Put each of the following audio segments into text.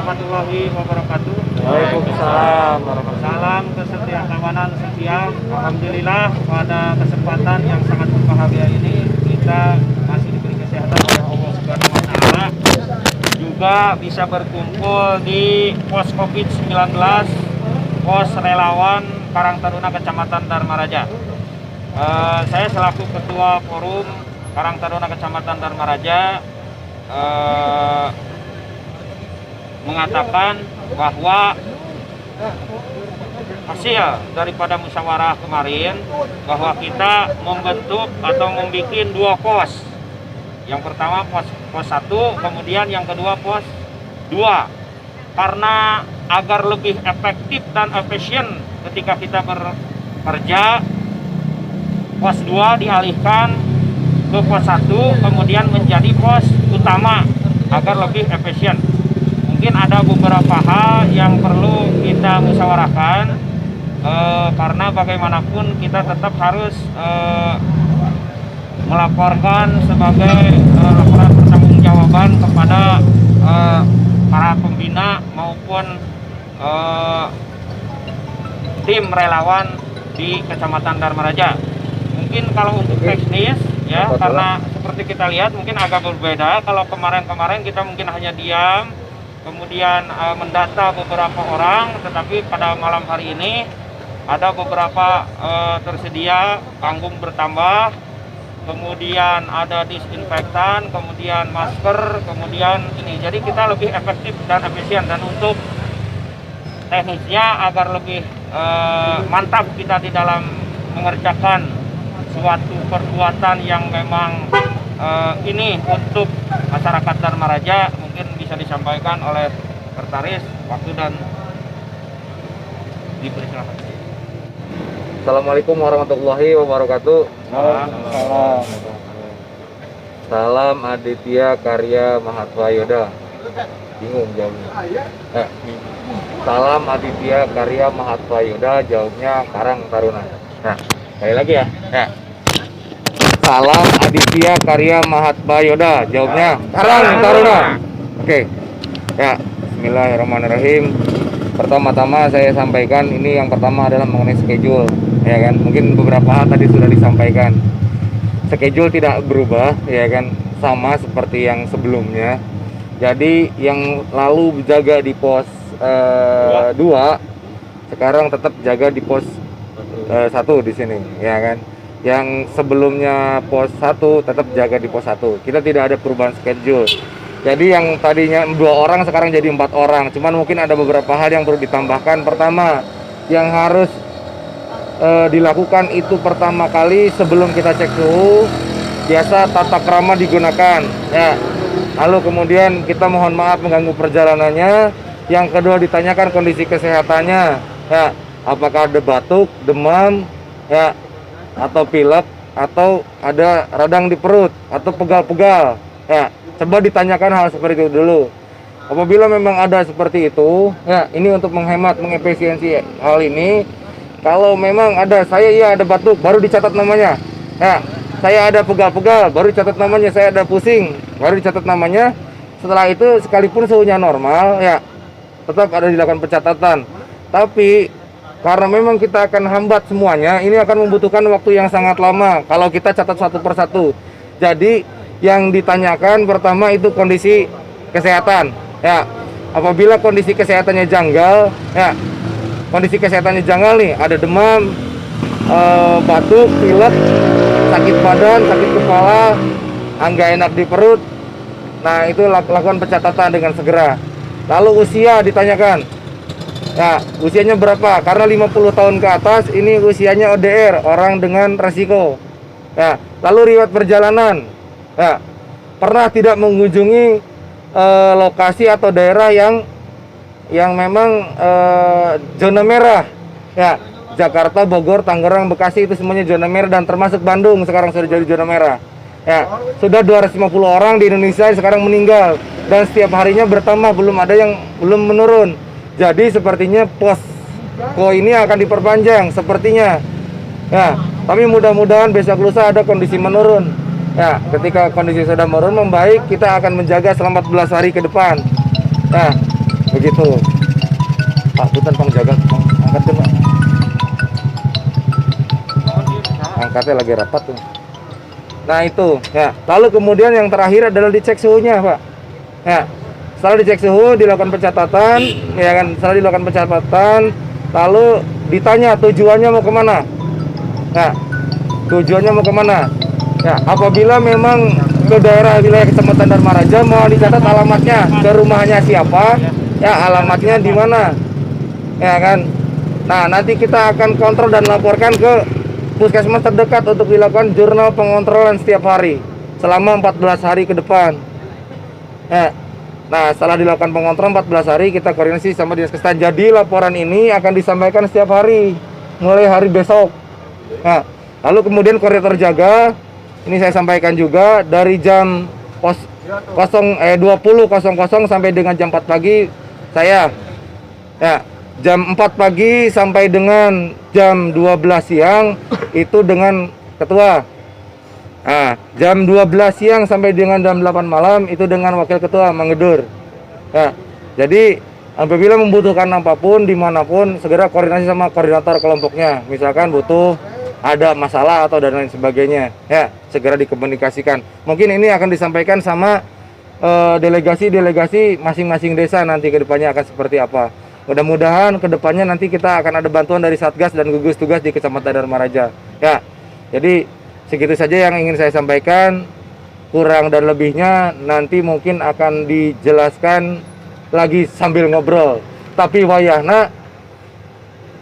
warahmatullahi wabarakatuh. Waalaikumsalam. Salam kesetiaan kawanan setia. Alhamdulillah pada kesempatan yang sangat berbahagia ini kita masih diberi kesehatan oleh Allah Subhanahu wa taala. Juga bisa berkumpul di pos Covid-19, pos relawan Karang Taruna Kecamatan Dharma Raja. Saya selaku Ketua Forum Karang Taruna Kecamatan Dharma Raja mengatakan bahwa hasil daripada musyawarah kemarin bahwa kita membentuk atau membuat dua pos. Yang pertama pos 1, kemudian yang kedua pos 2. Karena agar lebih efektif dan efisien ketika kita bekerja, pos 2 dialihkan ke pos 1, kemudian menjadi pos utama agar lebih efisien. Mungkin ada beberapa hal yang perlu kita musyawarahkan, karena bagaimanapun kita tetap harus melaporkan sebagai laporan pertanggungjawaban kepada para pembina maupun tim relawan di Kecamatan Dharma Raja. Mungkin kalau untuk teknis ya, karena seperti kita lihat mungkin agak berbeda. Kalau kemarin-kemarin kita mungkin hanya diam, kemudian mendata beberapa orang, tetapi pada malam hari ini ada beberapa tersedia, panggung bertambah, kemudian ada disinfektan, kemudian masker, kemudian ini. Jadi kita lebih efektif dan efisien, dan untuk teknisnya agar lebih mantap kita di dalam mengerjakan suatu perbuatan yang memang ini untuk masyarakat Dharma Raja, mungkin bisa disampaikan oleh Sekretaris waktu dan dipersilakan. Assalamualaikum warahmatullahi wabarakatuh. Salam Aditya Karya Mahatwayoda. Bingung jawabnya. Salam Aditya Karya Mahatwayoda, jawabnya Karang Taruna. Nah, sekali lagi ya. Salam Aditya Karya Mahatwayoda, jawabnya Karang Taruna. Oke. Ya, bismillahirrahmanirrahim. Pertama-tama saya sampaikan, ini yang pertama adalah mengenai schedule, ya kan. Mungkin beberapa hal tadi sudah disampaikan. Schedule tidak berubah, ya kan, sama seperti yang sebelumnya. Jadi yang lalu jaga di pos 2, sekarang tetap jaga di pos 1 di sini, ya kan. Yang sebelumnya pos 1 tetap jaga di pos 1. Kita tidak ada perubahan schedule. Jadi yang tadinya 2 orang sekarang jadi 4 orang. Cuman mungkin ada beberapa hal yang perlu ditambahkan. Pertama, yang harus dilakukan itu pertama kali sebelum kita cek suhu, biasa tata krama digunakan. Ya. Lalu kemudian kita mohon maaf mengganggu perjalanannya. Yang kedua, ditanyakan kondisi kesehatannya. Ya, apakah ada batuk, demam, ya, atau pilek, atau ada radang di perut, atau pegal-pegal. Ya. Coba ditanyakan hal seperti itu dulu. Apabila memang ada seperti itu, ya ini untuk menghemat, mengefisiensi hal ini. Kalau memang ada, saya ada batuk, baru dicatat namanya. Ya, saya ada pegal-pegal, baru dicatat namanya. Saya ada pusing, baru dicatat namanya. Setelah itu, sekalipun suhunya normal, ya tetap ada dilakukan pencatatan. Tapi karena memang kita akan hambat semuanya, ini akan membutuhkan waktu yang sangat lama kalau kita catat satu persatu. Jadi yang ditanyakan pertama itu kondisi kesehatan, ya. Apabila kondisi kesehatannya janggal, ya, kondisi kesehatannya janggal nih, ada demam, batuk, pilek, sakit badan, sakit kepala, nggak enak di perut. Nah, itu lakukan pencatatan dengan segera. Lalu usia ditanyakan, ya, usianya berapa? Karena 50 tahun ke atas ini usianya ODR, orang dengan resiko. Ya, lalu riwayat perjalanan. Ya, pernah tidak mengunjungi lokasi atau daerah yang memang zona merah, ya, Jakarta, Bogor, Tangerang, Bekasi itu semuanya zona merah, dan termasuk Bandung sekarang sudah jadi zona merah. Ya, sudah 250 orang di Indonesia sekarang meninggal, dan setiap harinya bertambah, belum ada yang belum menurun. Jadi sepertinya posko ini akan diperpanjang sepertinya. Ya, tapi mudah-mudahan besok lusa ada kondisi menurun. Ya, ketika kondisi sudah menurun membaik, kita akan menjaga selama 14 hari ke depan. Nah, begitu. Pak Butan penjaga, angkat tuh Pak. Angkatnya lagi rapat tuh. Nah itu ya. Lalu kemudian yang terakhir adalah dicek suhunya Pak. Ya. Setelah dicek suhu, dilakukan pencatatan, ya kan? Setelah dilakukan pencatatan, lalu ditanya tujuannya mau kemana? Nah, tujuannya mau kemana? Ya, apabila memang ke daerah wilayah Kecamatan Dharmaraja, mau dicatat alamatnya, ke rumahnya siapa, ya alamatnya di mana, ya kan? Nah, nanti kita akan kontrol dan laporkan ke puskesmas terdekat untuk dilakukan jurnal pengontrolan setiap hari selama 14 hari ke depan. Ya. Nah, setelah dilakukan pengontrolan 14 hari, kita koordinasi sama Dinas Kesehatan. Jadi laporan ini akan disampaikan setiap hari mulai hari besok. Nah, lalu kemudian koordinator jaga ini saya sampaikan juga dari jam 20.00 sampai dengan jam 4 pagi saya ya, jam 4 pagi sampai dengan jam 12 siang itu dengan ketua. Nah, jam 12 siang sampai dengan jam 8 malam itu dengan wakil ketua Mangedur. Ya, jadi apabila membutuhkan apapun dimanapun segera koordinasi sama koordinator kelompoknya. Misalkan butuh ada masalah atau dan lain sebagainya, ya segera dikomunikasikan. Mungkin ini akan disampaikan sama delegasi-delegasi masing-masing desa nanti ke depannya akan seperti apa. Mudah-mudahan ke depannya nanti kita akan ada bantuan dari Satgas dan gugus tugas di Kecamatan Dharmaraja. Ya, jadi segitu saja yang ingin saya sampaikan. Kurang dan lebihnya nanti mungkin akan dijelaskan lagi sambil ngobrol. Tapi wayahna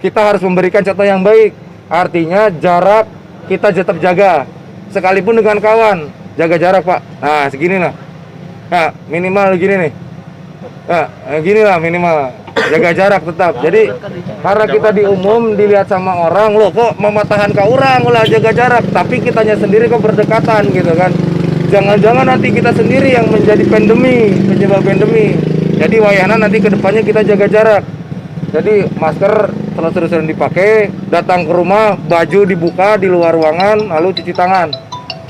kita harus memberikan contoh yang baik. Artinya jarak kita tetap jaga. Sekalipun dengan kawan, jaga jarak Pak. Nah segini lah. Nah minimal gini nih. Nah gini lah minimal. Jaga jarak tetap. Jadi karena kita di umum dilihat sama orang, loh kok mematahan ke orang lah jaga jarak. Tapi kitanya sendiri kok berdekatan gitu kan. Jangan-jangan nanti kita sendiri yang menjadi penyebab pandemi. Jadi wayana nanti kedepannya kita jaga jarak. Jadi masker terus-terusan dipakai, datang ke rumah, baju dibuka di luar ruangan, lalu cuci tangan.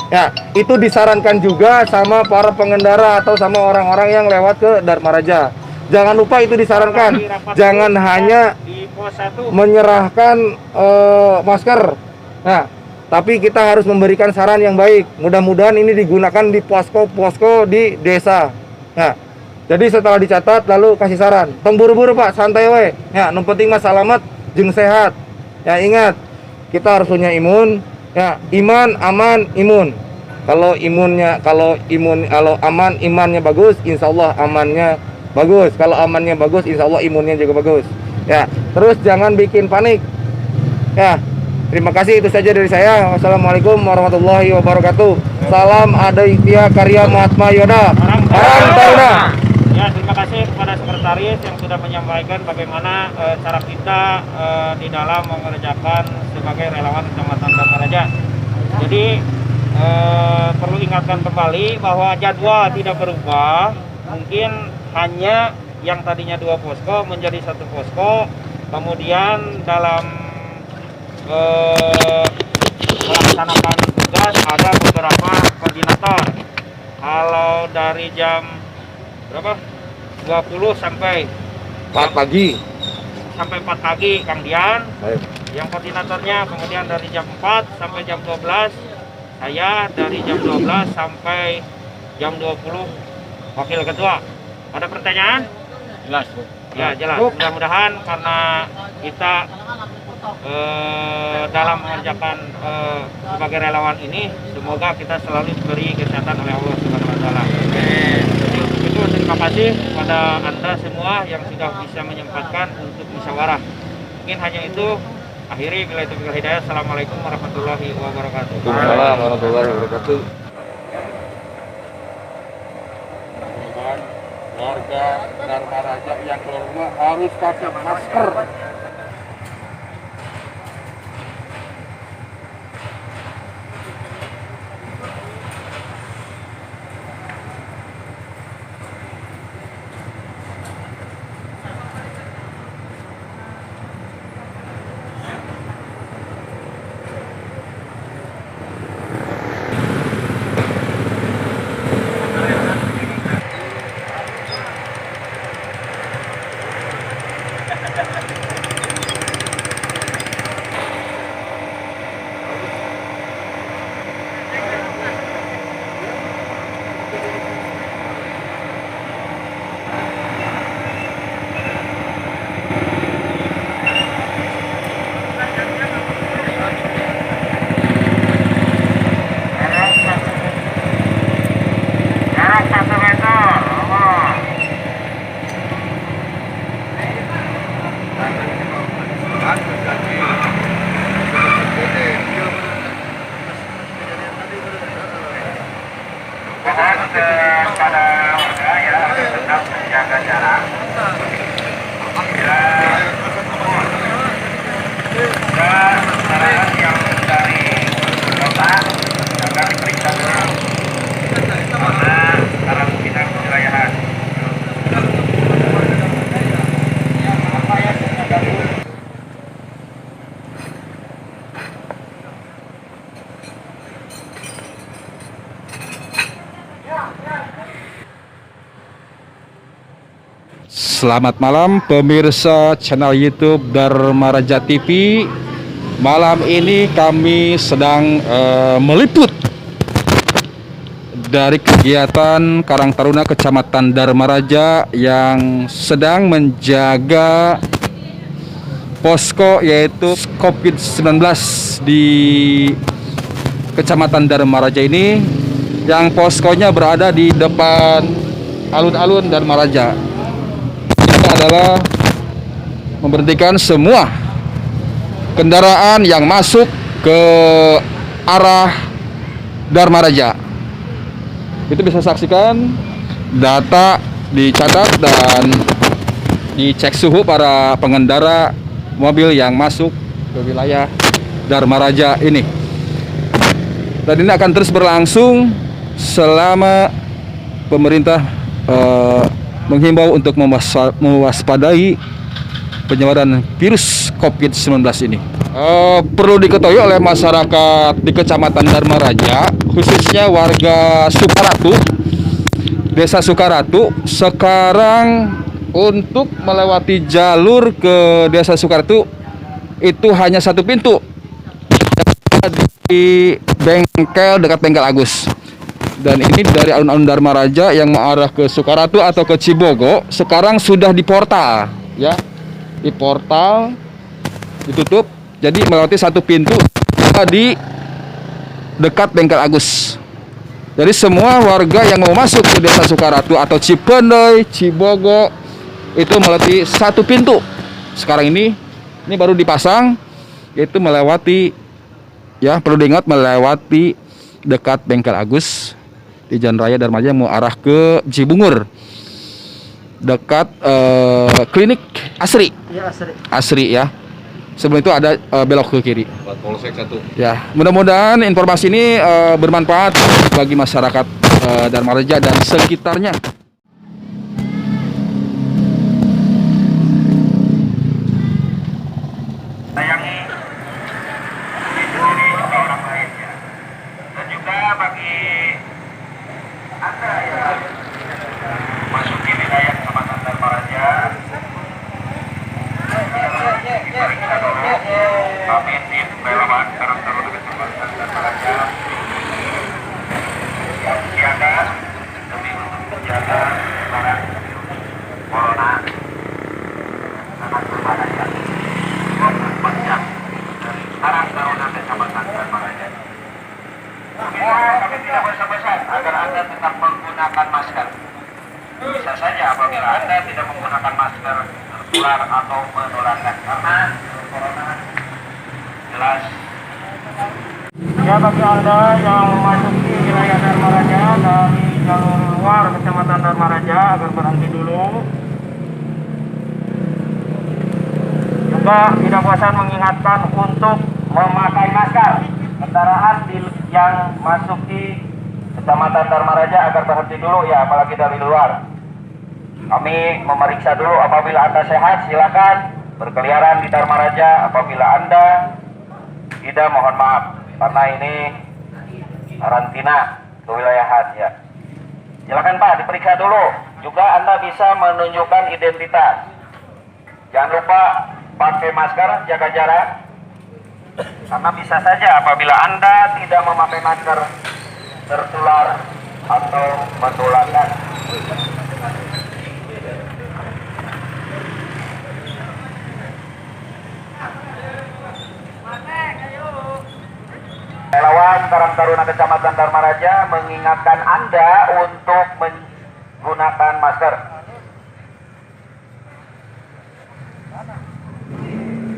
Ya, itu disarankan juga sama para pengendara atau sama orang-orang yang lewat ke Dharmaraja. Jangan lupa itu disarankan. Jangan hanya menyerahkan masker. Nah, tapi kita harus memberikan saran yang baik. Mudah-mudahan ini digunakan di posko-posko di desa. Nah, jadi setelah dicatat lalu kasih saran. Tong buru-buru Pak, santai we. Ya, yang penting mah selamat jeung sehat. Ya ingat, kita harus punya imun. Ya, iman, aman, imun. Kalau aman, imannya bagus, insya Allah amannya bagus. Kalau amannya bagus, insya Allah imunnya juga bagus. Ya, terus jangan bikin panik. Ya, terima kasih itu saja dari saya. Wassalamualaikum warahmatullahi wabarakatuh. Salam Aditya Karya Mahatma Yoda. Salam Taruna. Ya, terima kasih kepada sekretaris yang sudah menyampaikan bagaimana cara kita di dalam mengerjakan sebagai relawan Kecamatan Dharmaraja. Jadi perlu ingatkan kembali bahwa jadwal tidak berubah. Mungkin hanya yang tadinya 2 posko menjadi 1 posko. Kemudian dalam melaksanakan tugas ada beberapa koordinator. Kalau dari jam berapa? 20 sampai 4 pagi. Sampai 4 pagi Kang Dian. Baik. Yang koordinatornya, kemudian dari jam 4 sampai jam 12 saya, dari jam 12 sampai jam 20 wakil ketua. Ada pertanyaan? Jelas. Ya jelas. Mudah-mudahan karena kita dalam mengerjakan sebagai relawan ini, semoga kita selalu diberi kesehatan oleh Allah Subhanahu Wa Taala. Jadi untuk itu terima kasih kepada Anda semua yang sudah bisa menyempatkan untuk musyawarah. Mungkin hanya itu. Akhiri bila itu hidayah. Assalamualaikum warahmatullahi wabarakatuh. Waalaikumsalam warahmatullahi wabarakatuh. Warga Dharmaraja yang keluar rumah harus pakai masker. Selamat malam pemirsa channel YouTube Dharma Raja TV. Malam ini kami sedang meliput dari kegiatan Karang Taruna Kecamatan Dharma Raja yang sedang menjaga posko yaitu COVID-19 di Kecamatan Dharma Raja ini, yang poskonya berada di depan alun-alun Dharma Raja. Itu adalah memberhentikan semua kendaraan yang masuk ke arah Dharma Raja. Itu bisa saksikan, data dicatat dan dicek suhu para pengendara mobil yang masuk ke wilayah Dharma Raja ini. Dan ini akan terus berlangsung selama pemerintah menghimbau untuk mewaspadai penyebaran virus COVID-19 ini. Perlu diketahui oleh masyarakat di Kecamatan Dharma Raja, khususnya warga Sukaratu, Desa Sukaratu, sekarang untuk melewati jalur ke Desa Sukaratu itu hanya satu pintu di bengkel dekat bengkel Agus. Dan ini dari alun-alun Dharma Raja yang mengarah ke Sukaratu atau ke Cibogo sekarang sudah di portal, ya, di portal ditutup, jadi melewati satu pintu di dekat bengkel Agus. Jadi semua warga yang mau masuk ke Desa Sukaratu atau Cipendei, Cibogo itu melewati satu pintu. Sekarang ini baru dipasang, yaitu melewati, ya perlu diingat, melewati dekat bengkel Agus di Jalan Raya Dharma Raja mau arah ke Cibungur, dekat klinik Asri. Ya, Asri ya. Sebelum itu ada belok ke kiri. Polsek 1. Ya, mudah-mudahan informasi ini bermanfaat bagi masyarakat Dharma Raja dan sekitarnya. Sayangi diri sendiri juga orang lainnya. Dan juga bagi Anda yang masuk di wilayah Kecamatan Dharma Raja, diperiksa dulu. Kami tim relawan Karang Taruna Kecamatan Dharma Raja yang siaga demi menjaga penyebaran corona sangat berbahaya. Dari Karang Taruna Kecamatan Dharma Raja. Kami tidak bosan-bosan agar Anda tetap menggunakan masker. Bisa saja apabila Anda tidak menggunakan masker tertular atau menularkan, karena corona jelas. Ya, bagi Anda yang memasuki wilayah Dharma Raja dari jalur luar Kecamatan Dharma Raja agar berhenti dulu. Juga tidak bosan mengingatkan untuk memakai masker. Kendaraan yang masuk di Kecamatan Dharma Raja agar berhenti dulu, ya, apalagi dari luar. Kami memeriksa dulu. Apabila Anda sehat, silakan berkeliaran di Dharma Raja. Apabila Anda tidak, mohon maaf, karena ini karantina kewilayahan, ya. Silakan Pak, diperiksa dulu. Juga Anda bisa menunjukkan identitas. Jangan lupa pakai masker, jaga jarak. Karena bisa saja apabila Anda tidak memakai masker tertular atau menularkan. Relawan Karang Taruna Kecamatan Dharma Raja mengingatkan Anda untuk menggunakan masker.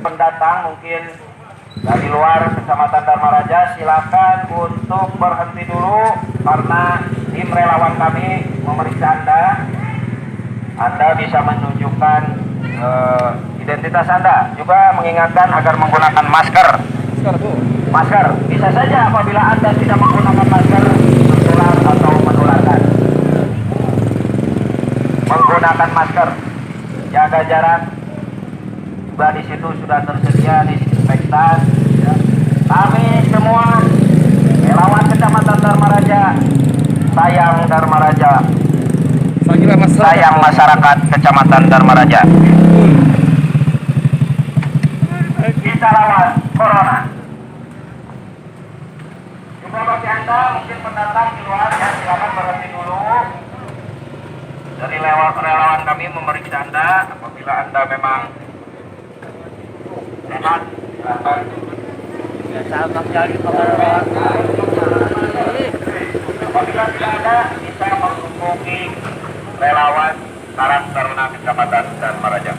Pendatang mungkin dari luar Kecamatan Dharma Raja, silakan untuk berhenti dulu karena tim relawan kami memeriksa Anda. Anda bisa menunjukkan identitas Anda. Juga mengingatkan agar menggunakan masker. Masker. Bisa saja apabila Anda tidak menggunakan masker tertular atau menularkan. Menggunakan masker, jaga jarak. Juga di situ sudah tersedia disinfektan. Ya. Kami semua relawan Kecamatan Dharma Raja, sayang Dharma Raja. Saya kira Mas sayang masyarakat Kecamatan Dharma Raja. Kita lawan Corona. Juga bagi Anda mungkin pendatang di luar ya, silakan berhenti dulu. Dari relawan kami memeriksa Anda. Apabila Anda memang sehat, silakan. Apabila tidak ada, bisa menghubungi relawan Karang Taruna Kecamatan Dharma Raja.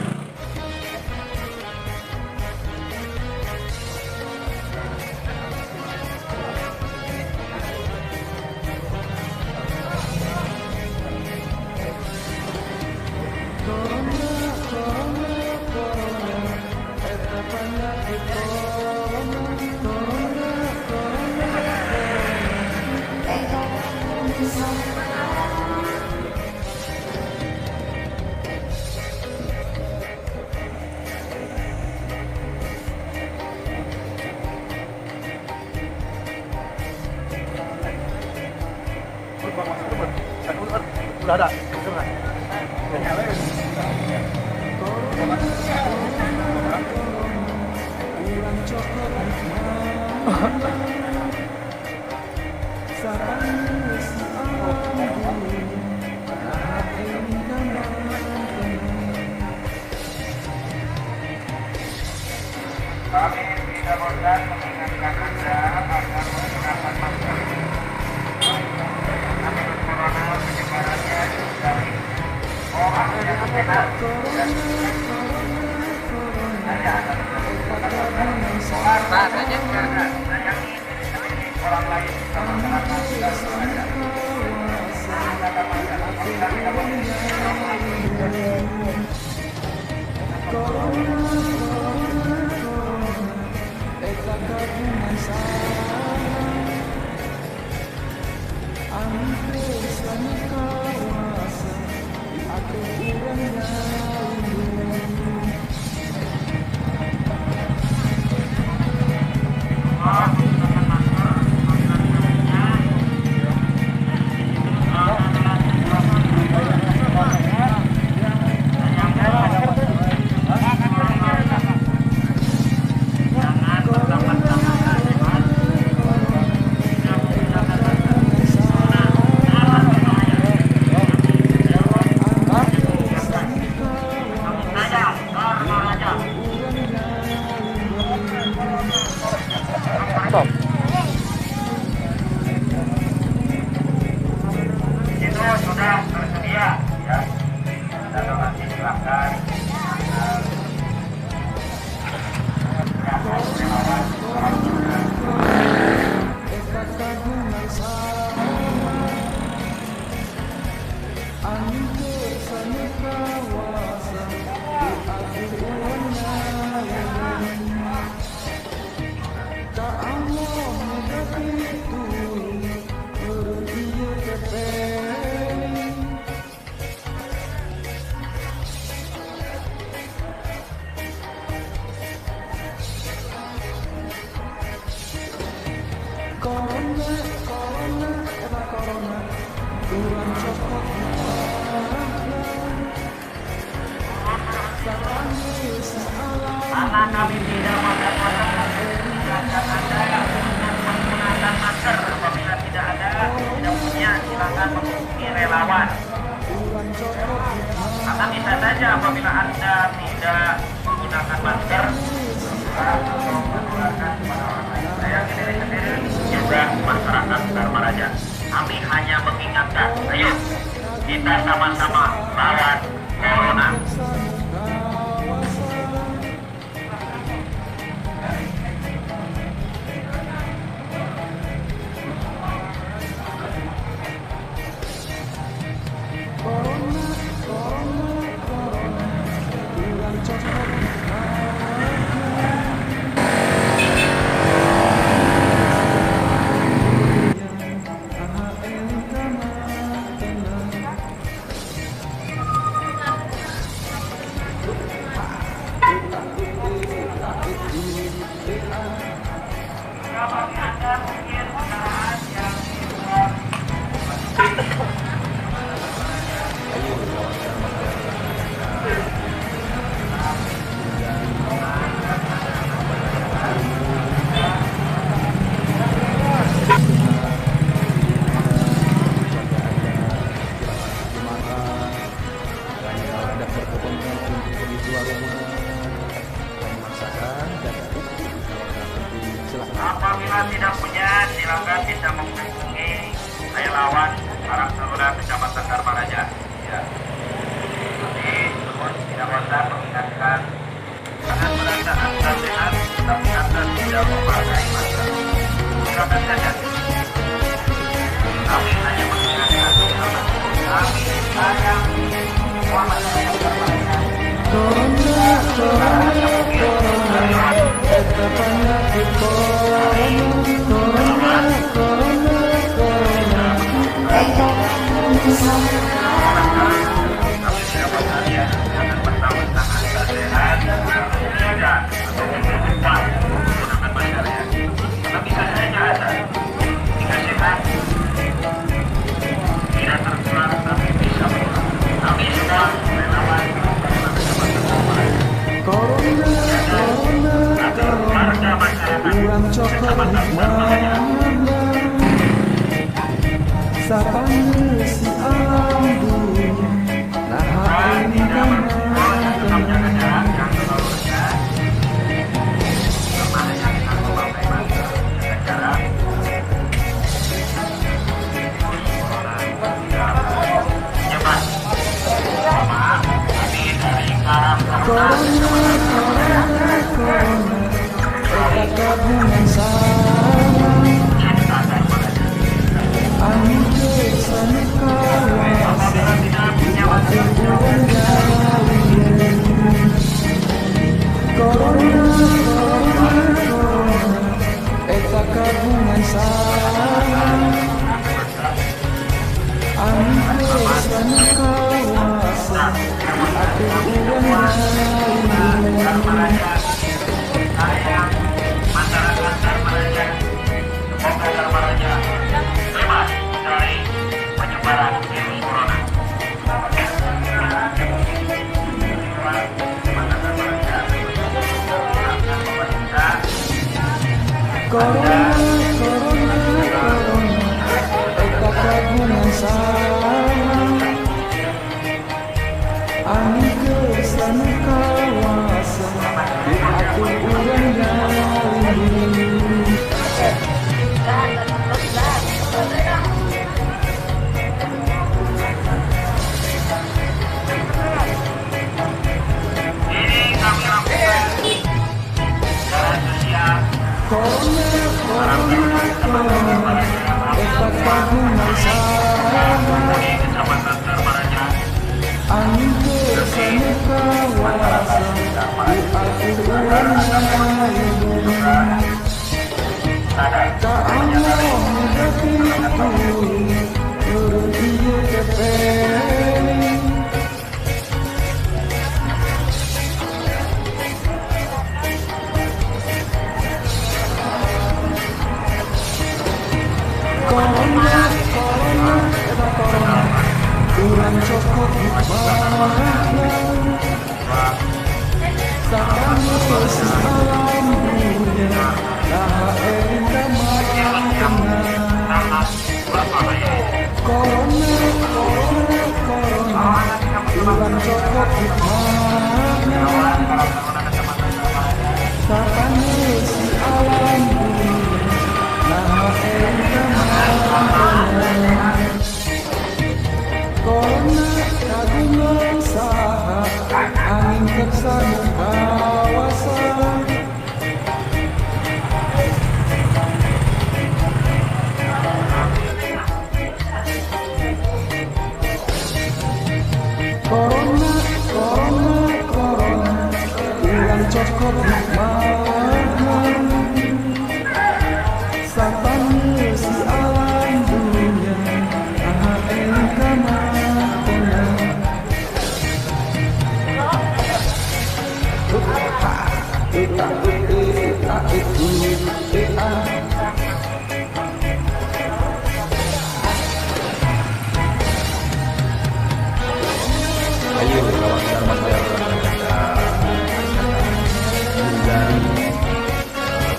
Udah ada. Kami tidak bosan mengingatkan Anda agar menggunakan masker. Virus corona penyebarannya dari orang yang sehat dan saya akan menjaga sayangi diri sendiri, orang lain, sama masyarakat dan masyarakat. Kita tidak itu sudah tersedia ya. Dan nanti silakan karena kami tidak mengingatkan Anda menggunakan masker. Apabila tidak ada, tidak punya, silakan menghubungi relawan. Karena bisa saja apabila Anda tidak menggunakan masker, saya diri sendiri juga masyarakat Dharma Raja. Kami hanya mengingatkan, ayo kita sama-sama lawan Corona. apabila tidak punya, silakan bisa menghubungi relawan Karang Taruna Kecamatan Dharma Raja. Ya. Jadi, mohon tidak usah mengingatkan jangan merasa Anda sehat, tapi Anda tidak memakai masker. Silakan saja. Kami hanya mengingatkan kami sayang Muhammad Dharma Raja.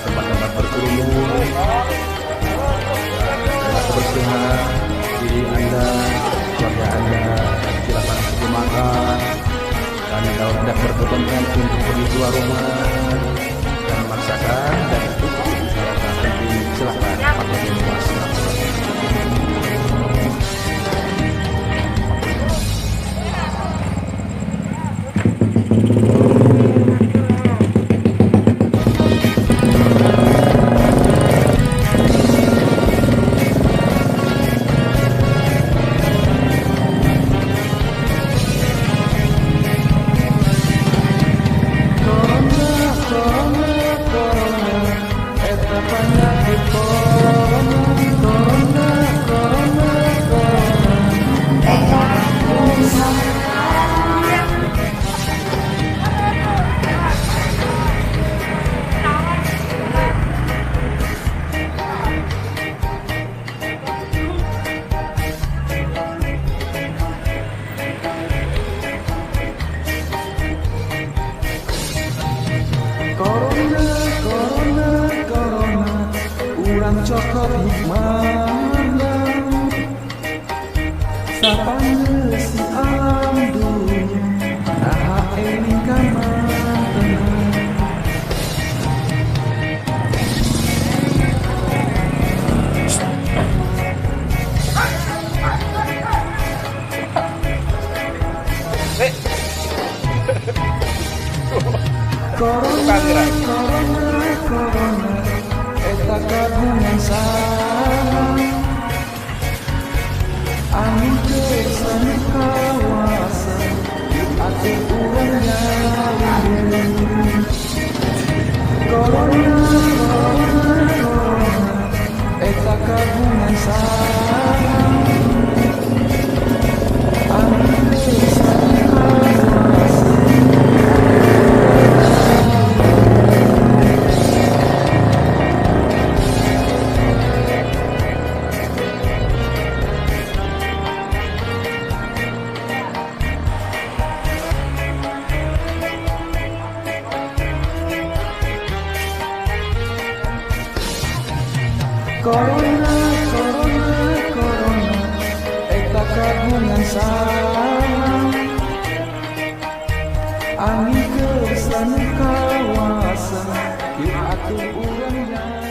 tempat-tempat berkerumun, kebersihan diri Anda, keluarga Anda, silakan pergi makan, dan kalau tidak berkepentingan untuk pergi keluar rumah dan memaksakan dan itu salah satu cokot hikmahnya sapanya si alam dunia nah eling kaman Corona, corona, corona, eta kagungan sana. Angin kesan kawasan, ati urangnya Corona, corona, corona, eta kagungan sana. Angin kesan kawasan. Corona, corona, corona, eta kagungan sana. Angin kesan kawasan, yuk atuh urangnya.